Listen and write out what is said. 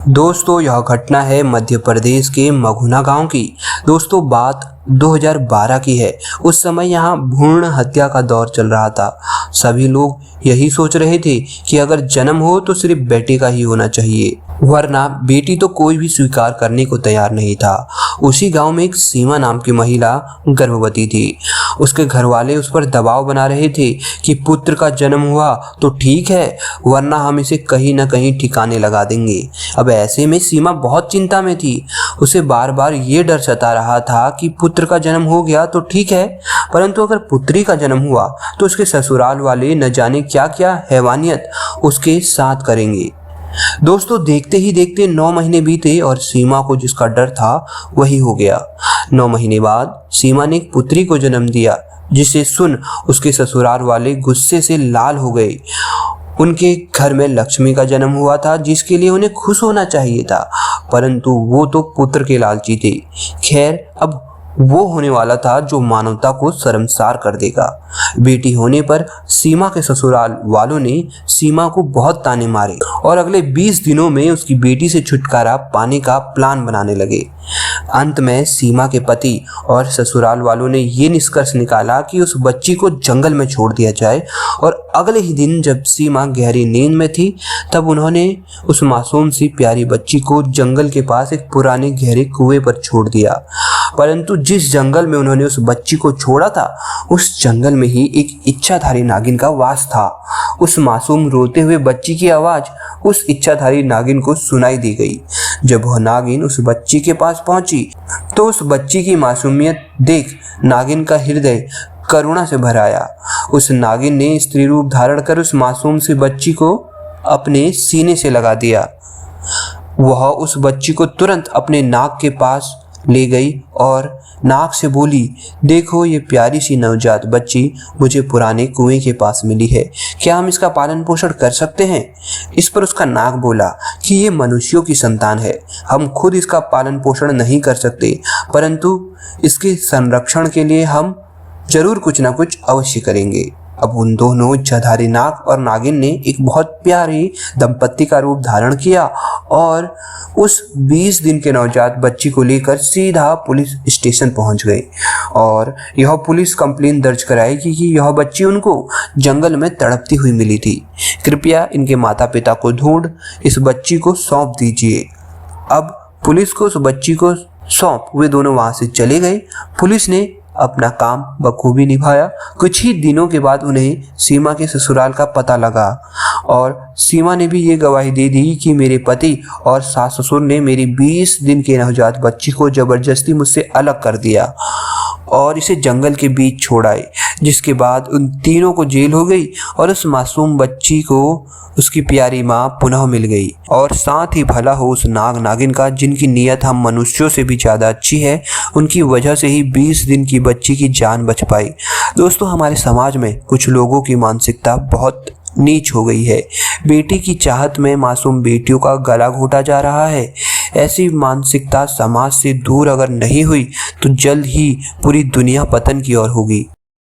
दोस्तों यह घटना है मध्य प्रदेश के मघुना गांव की। दोस्तों बात 2012 की है। उस समय यहाँ भ्रूण हत्या का दौर चल रहा था। सभी लोग यही सोच रहे थे कि अगर जन्म हो तो सिर्फ बेटे का ही होना चाहिए, वरना बेटी तो कोई भी स्वीकार करने को तैयार नहीं था। उसी गांव में एक सीमा नाम की महिला गर्भवती थी। उसके घर वाले उस पर दबाव बना रहे थे कि पुत्र का जन्म हुआ तो ठीक है, वरना हम इसे कहीं ना कहीं ठिकाने लगा देंगे। अब ऐसे में सीमा बहुत चिंता में थी। उसे बार बार ये डर सता रहा था कि पुत्र का जन्म हो गया तो ठीक है, परंतु अगर पुत्री का जन्म हुआ तो उसके ससुराल वाले न जाने क्या क्या हैवानियत उसके साथ करेंगे। दोस्तों देखते ही देखते 9 महीने बीते और सीमा को जिसका डर था वही हो गया। 9 महीने बाद सीमा ने एक पुत्री को जन्म दिया, जिसे सुन उसके ससुराल वाले गुस्से से लाल हो गए। उनके घर में लक्ष्मी का जन्म हुआ था, जिसके लिए उन्हें खुश होना चाहिए था, परंतु वो तो पुत्र के लालची थे। खैर अब वो होने वाला था जो मानवता को शर्मसार कर देगा। बेटी होने पर सीमा के ससुराल वालों ने सीमा को बहुत ताने मारे और अगले 20 दिनों में उसकी बेटी से छुटकारा पाने का प्लान बनाने लगे। अंत में सीमा के पति और ससुराल वालों ने ये निष्कर्ष निकाला कि उस बच्ची को जंगल में छोड़ दिया जाए, और अगले ही दिन जब सीमा गहरी नींद में थी तब उन्होंने उस मासूम सी प्यारी बच्ची को जंगल के पास एक पुराने गहरे कुएं पर छोड़ दिया। परंतु जिस जंगल में उन्होंने उस बच्ची को छोड़ा था, उस जंगल में ही एक इच्छाधारी नागिन का वास था। उस मासूम रोते हुए बच्ची की आवाज उस इच्छाधारी नागिन को सुनाई दी गई। जब वह नागिन उस बच्ची के पास पहुंची तो उस बच्ची की मासूमियत देख नागिन का हृदय करुणा से भर आया। उस नागिन ने स्त्री रूप धारण कर उस मासूम सी बच्ची को अपने सीने से लगा दिया। वह उस बच्ची को तुरंत अपने नाक के पास ले गई और नाक से बोली, देखो ये प्यारी सी नवजात बच्ची मुझे पुराने कुएं के पास मिली है, क्या हम इसका पालन पोषण कर सकते हैं? इस पर उसका नाक बोला कि ये मनुष्यों की संतान है, हम खुद इसका पालन पोषण नहीं कर सकते, परंतु इसके संरक्षण के लिए हम जरूर कुछ ना कुछ अवश्य करेंगे। अब उन दोनों इच्छाधारी नाग और नागिन ने एक बहुत प्यारी दंपत्ति का रूप धारण किया और उस 20 दिन के नवजात बच्ची को लेकर सीधा पुलिस स्टेशन पहुंच गए और यह पुलिस कंप्लेन दर्ज कराएगी कि यह बच्ची उनको जंगल में तड़पती हुई मिली थी। कृपया इनके माता पिता को ढूंढ इस बच्ची को सौंप दीजिए। अब पुलिस को उस बच्ची को सौंप वे दोनों वहां से चले गए। पुलिस ने अपना काम बखूबी निभाया। कुछ ही दिनों के बाद उन्हें सीमा के ससुराल का पता लगा और सीमा ने भी ये गवाही दे दी कि मेरे पति और सास ससुर ने मेरी 20 दिन के नवजात बच्ची को जबरदस्ती मुझसे अलग कर दिया और इसे जंगल के बीच छोड़ आए, जिसके बाद उन तीनों को जेल हो गई और उस मासूम बच्ची को उसकी प्यारी माँ पुनः मिल गई। और साथ ही भला हो उस नाग नागिन का, जिनकी नीयत हम मनुष्यों से भी ज़्यादा अच्छी है। उनकी वजह से ही 20 दिन की बच्ची की जान बच पाई। दोस्तों हमारे समाज में कुछ लोगों की मानसिकता बहुत नीच हो गई है। बेटी की चाहत में मासूम बेटियों का गला घोटा जा रहा है। ऐसी मानसिकता समाज से दूर अगर नहीं हुई तो जल्द ही पूरी दुनिया पतन की ओर होगी।